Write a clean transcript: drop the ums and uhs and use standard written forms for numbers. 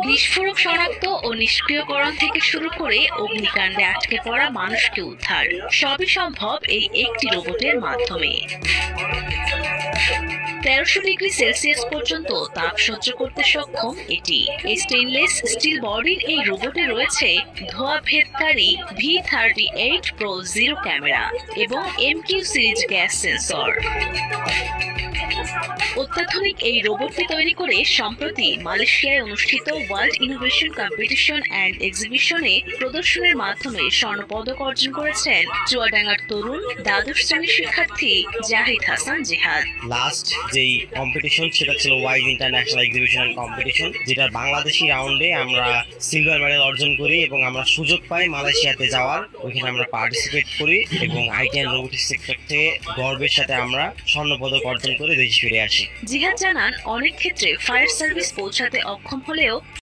বিস্ফোরক শনাক্ত ও নিষ্ক্রিয়করণ থেকে শুরু করে অগ্নিকাণ্ডে আটকে পড়া মানুষকে উদ্ধার সবই সম্ভব এই একটি রোবটের মাধ্যমে। 1300 ডিগ্রি সেলসিয়াস পর্যন্ত তাপ সহ্য করতে সক্ষম এটি। এই স্টেইনলেস স্টিল বডির এই রোবটে রয়েছে ধোঁয়া ভেদকারী V38 Pro জিরো ক্যামেরা এবং MQ সিরিজ গ্যাস সেন্সর। অত্যাধুনিক এই রোবটটি তৈরি করে সম্প্রতি মালয়েশিয়ায় অনুষ্ঠিত ওয়ার্ল্ড ইনোভেশন কম্পিটিশন অ্যান্ড এক্সিবিশনে প্রদর্শনের মাধ্যমে স্বর্ণপদক অর্জন করেছেন চুয়াডাঙ্গার তরুণ দ্বাদশ শ্রেণীর শিক্ষার্থী জাহিদ হাসান জিহাদ। লাস্ট যেই কম্পিটিশন সেটা ছিল ওয়াইজ ইন্টারন্যাশনাল এক্সিবিশন কম্পিটিশন, যেটা বাংলাদেশি রাউন্ডে আমরা সিলভার মেডেল অর্জন করি এবং আমরা সুযোগ পাই মালয়েশিয়াতে যাওয়ার। ওইখানে আমরা পার্টিসিপেট করি এবং আইটি অ্যান্ড রোবোটিক্স সেক্টর থেকে গর্বের সাথে আমরা স্বর্ণপদক অর্জন করে দেশে ফিরে আসি। জিহাদ জানান, অনেক ক্ষেত্রে ফায়ার সার্ভিস পৌঁছাতে অক্ষম হলেও